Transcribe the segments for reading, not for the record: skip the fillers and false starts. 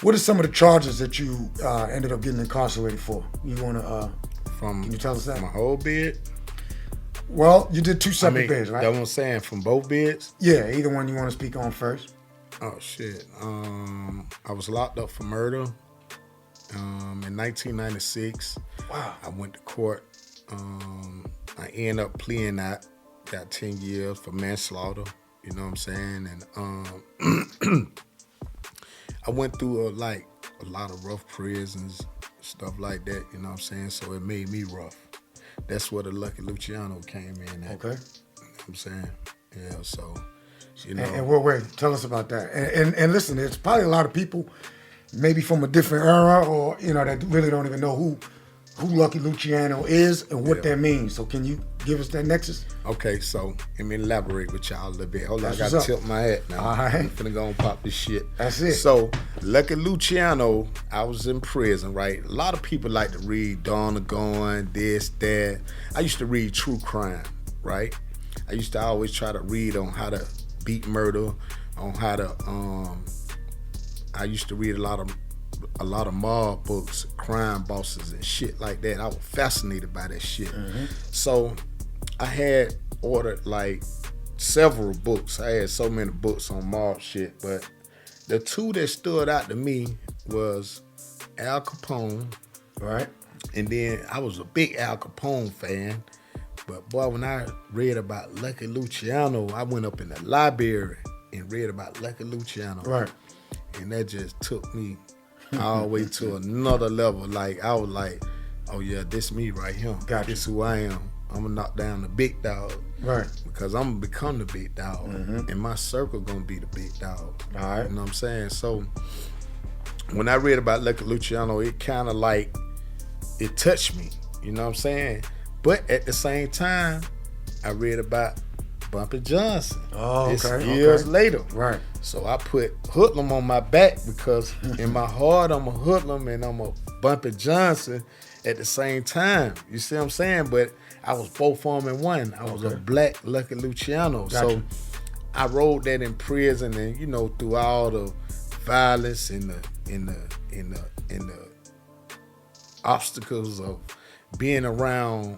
What are some of the charges that you ended up getting incarcerated for? You want to, can you tell us that? My whole bid? Well, you did two separate bids, right? That's what I'm saying, from both bids? Yeah, either one you want to speak on first. Oh, shit. I was locked up for murder in 1996. Wow. I went to court. I ended up pleading that. Got 10 years for manslaughter. You know what I'm saying? And I went through a lot of rough prisons, stuff like that. You know what I'm saying? So it made me rough. That's where the Lucky Luciano came in at. Okay. You know what I'm saying? Yeah, so, you know. And wait, tell us about that. And listen, there's probably a lot of people, maybe from a different era, or that really don't even know who Lucky Luciano is and what that means. So can you give us that nexus? Okay, so let me elaborate with y'all a little bit. Hold on, I That's gotta tilt my hat now. All right. I'm finna go and pop this shit. That's it. So, Lucky Luciano, I was in prison, right? A lot of people like to read Dawn of Gone, this, that. I used to read true crime, right? I used to always try to read on how to beat murder, on how to, I used to read a lot of mob books, crime bosses and shit like that. I was fascinated by that shit. Mm-hmm. So I had ordered like several books. I had so many books on mob shit, but the two that stood out to me was Al Capone. Right. And then I was a big Al Capone fan. But boy, when I read about Lucky Luciano, I went up in the library and read about Lucky Luciano. Right. And that just took me all the way to another level. Like, I was like, oh yeah, this me right here. Gotcha. This who I am. I'm gonna knock down the big dog. Right. Because I'm gonna become the big dog. Mm-hmm. And my circle gonna be the big dog. All right. You know what I'm saying? So when I read about Lucky Luciano, it kind of like, it touched me. You know what I'm saying? But at the same time, I read about Bumpy Johnson. Oh, okay. Years later. Right. So I put Hoodlum on my back because in my heart I'm a Hoodlum and I'm a Bumpy Johnson at the same time. You see what I'm saying? But I was both of them in one. I was a black Lucky Luciano. Gotcha. So I rode that in prison and through all the violence and the obstacles of being around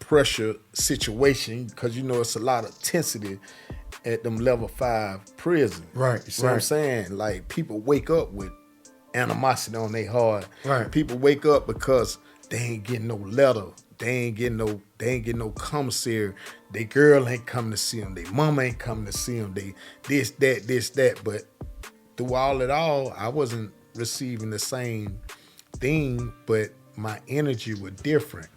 pressure situation, because it's a lot of tensity at them level 5 prison. Right. You see what I'm saying? Like, people wake up with animosity on their heart. Right. People wake up because they ain't getting no letter. They ain't getting no commissary. Their girl ain't coming to see them. Their mama ain't coming to see them. They this, that. But through all it all, I wasn't receiving the same thing, but my energy was different.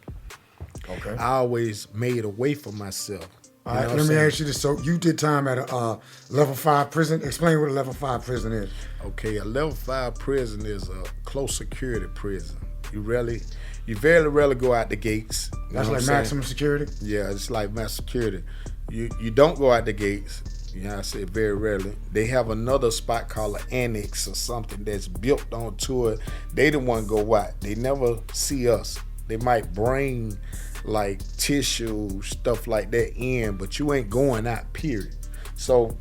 Okay. I always made a way for myself. All right, let me ask you this. So you did time at a level 5 prison. Explain what a level 5 prison is. Okay, a level 5 prison is a close security prison. You very rarely go out the gates. That's like maximum security? Yeah, it's like maximum security. You don't go out the gates. I said very rarely. They have another spot called an annex or something that's built onto it. They the one go out. They never see us. They might bring like tissue, stuff like that in, but you ain't going out, period. So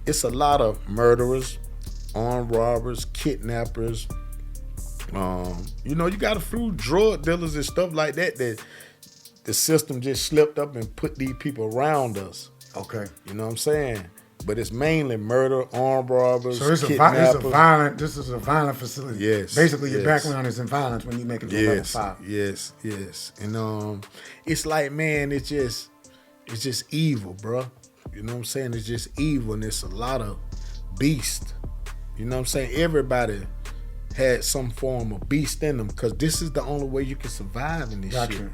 it's a lot of murderers, armed robbers, kidnappers. You got a few drug dealers and stuff like that the system just slipped up and put these people around us. Okay. You know what I'm saying? But it's mainly murder, armed robbers, so this is a violent facility. Yes. Basically, your background is in violence when you make it to level 5. Yes. And it's like, man, it's just evil, bro. You know what I'm saying? It's just evil, and it's a lot of beast. You know what I'm saying? Everybody had some form of beast in them, because this is the only way you can survive in this shit.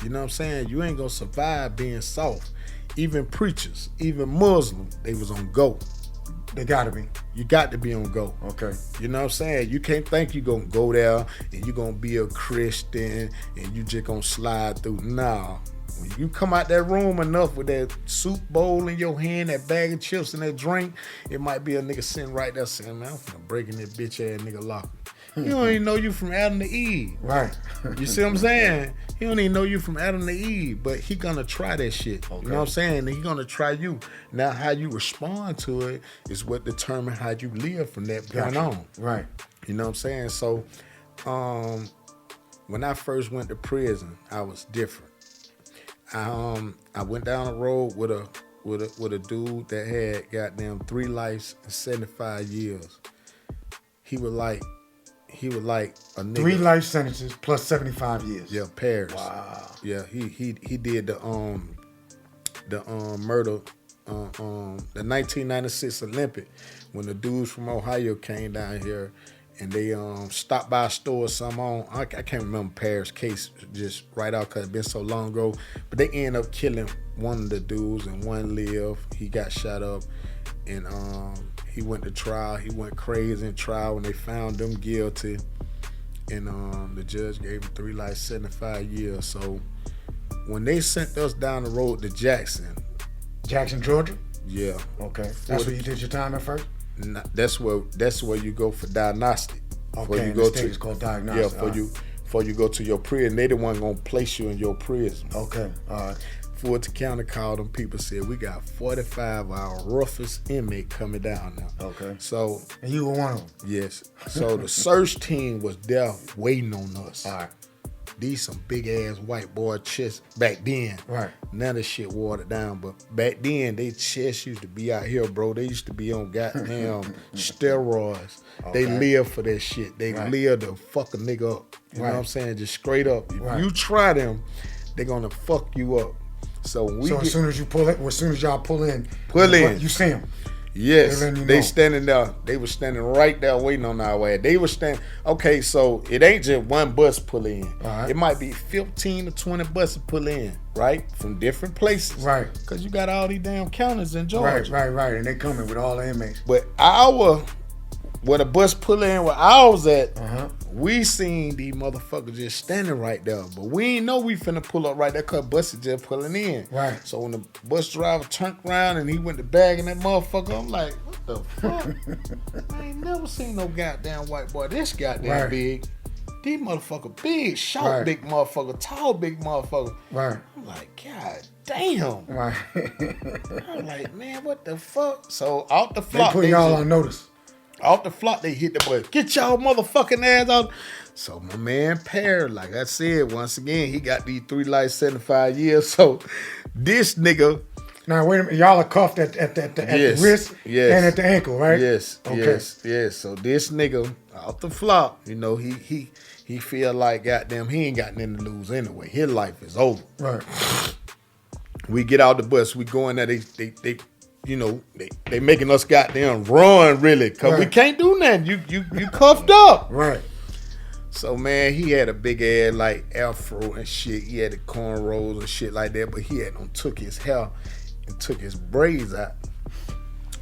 You know what I'm saying? You ain't gonna survive being soft. Even preachers, even Muslims, they was on go. They gotta be. You got to be on go. Okay. You know what I'm saying? You can't think you're gonna go there and you're gonna be a Christian and you just gonna slide through. Nah. When you come out that room enough with that soup bowl in your hand, that bag of chips and that drink, it might be a nigga sitting right there saying, man, I'm finna break in that bitch ass nigga locker. He don't even know you from Adam to Eve. Right. You see what I'm saying? He don't even know you from Adam to Eve, but he gonna try that shit. Okay. You know what I'm saying? And he gonna try you. Now, how you respond to it is what determines how you live from that point on. Right. You know what I'm saying? So, when I first went to prison, I was different. I went down the road with a dude that had goddamn 3 lives and 75 years. He was like a nigga. 3 life sentences plus 75 years. Yeah, Paris. Wow. Yeah, he did the murder, the 1996 Olympic when the dudes from Ohio came down here and they stopped by a store or something on. I can't remember Paris' case just right out because it's been so long ago. But they ended up killing one of the dudes and one lived. He got shot up and he went to trial. He went crazy in trial when they found them guilty. And the judge gave him 3 life, 75 years. So when they sent us down the road to Jackson, Georgia? yeah. Okay. That's where you did your time at first? That's where you go for diagnostic. Okay, the state is called diagnostic. Yeah, before you go to your prison. They the one gonna place you in your prison. Okay, all right. Fulton County called them people, said we got 45 of our roughest inmate coming down now. Okay. So And you were one of them? yes. So the search team was there waiting on us. All right. These some big ass white boy chests back then. Right. None of this shit watered down, but back then they chests used to be out here, bro. They used to be on goddamn steroids. Okay. They live for that shit. They Right. live to fuck a nigga up. You know Right. what I'm saying? Just straight up. If Right. you try them, they gonna fuck you up. So when we So as soon as you pull it, as soon as y'all pull in, you see them. yes, They letting you they know. standing there. They were standing right there waiting on our ass. They were standing. Okay, so it ain't just one bus pull in. All right. It might be 15 to 20 buses pull in, right, from different places. Right. Because you got all these damn counters in Georgia. Right. And they coming with all the inmates. But where the bus pull in where I was at, we seen these motherfuckers just standing right there. But we ain't know we finna pull up right there because buses just pulling in. Right. So when the bus driver turned around and he went to bagging that motherfucker, I'm like, what the fuck? I ain't never seen no goddamn white boy this goddamn Right. big. These motherfucker big, short Right. big motherfucker, tall big motherfucker. Right. I'm like, God damn. Right. I'm like, man, what the fuck? So out the They flock, put y'all on notice. off the flock, they hit the button. Get y'all motherfucking ass out. So my man Perry, like I said, once again, he got these 3 life, 75 years. So this nigga, Now wait a minute, y'all are cuffed at the wrist and at the ankle, right? yes, Okay. yes. So this nigga off the flock, you know, he feel like goddamn he ain't got nothing to lose anyway. His life is over. Right. We get out the bus, we go in there, they you know, they making us goddamn run really, cause we Right. can't do nothing. You cuffed up. Right. So man, he had a big ass like afro and shit. He had the cornrows and shit like that, but he had took his hair and took his braids out.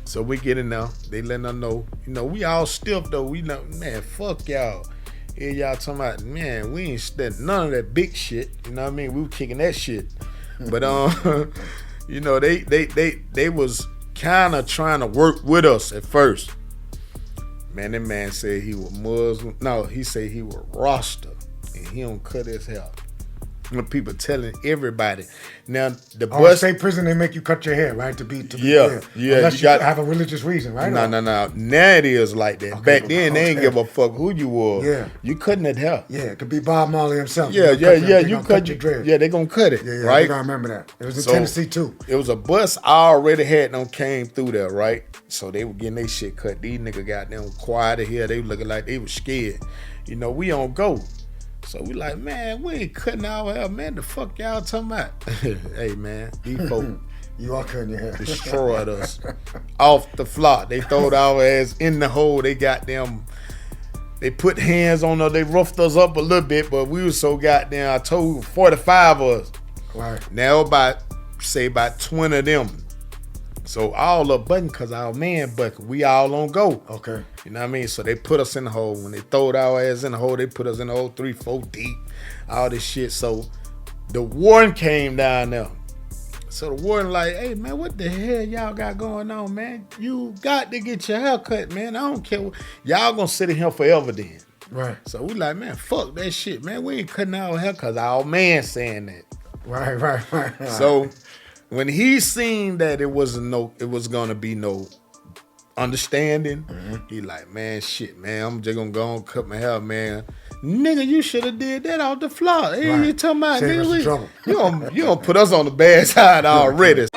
So we get in there, they letting us know, you know, we all stiff though. We know, man, fuck y'all. Here y'all talking about, man, we ain't studying none of that big shit. You know what I mean? We were kicking that shit. But you know, they was kind of trying to work with us at first. Man, that man said he was Muslim. No, he said he was Rasta and he don't cut his hair. When people telling everybody. Now the Oh, bus. state prison, they make you cut your hair, right? To be Yeah, clear. yeah, Unless you you, got- have a religious reason, right? No. Now it is like that. Okay, Back then they ain't okay. give a fuck who you were. Yeah. You cutting that hair. Yeah, it could be Bob Marley himself. Yeah. They You gonna cut your dread. Yeah, they gonna cut it. Yeah, right. I think I remember that. It was in So- Tennessee too. It was a bus I already had them came through there, right? So they were getting their shit cut. These niggas got them quiet here. They looking like they was scared. You know, we on go. So we like, man, we ain't cutting our hair, man. The fuck y'all talking about? Hey, man, these folk You are cutting your hair. destroyed us off the flock. They throwed our ass in the hole. They got them. They put hands on us. They roughed us up a little bit, but we was so goddamn. I told you, 45 of us. Right. Now about 20 of them. So all up button because our man bucket. We all on go. Okay. You know what I mean? So they put us in the hole. When they throwed our ass in the hole, they put us in the hole 3-4 deep. All this shit. So the warden came down there. So the warden like, hey man, what the hell y'all got going on, man? You got to get your hair cut, man. I don't care. Y'all gonna sit in here forever then. Right. So we like, man, fuck that shit, man. We ain't cutting our hair because our man saying that. Right. So when he seen that it was gonna be no understanding, he like, man, shit, man, I'm just gonna go and cut my hair, man. Nigga, you should have did that off the floor. Hey, Right. you talking about, Save us some nigga, trouble. you gonna put us on the bad side already.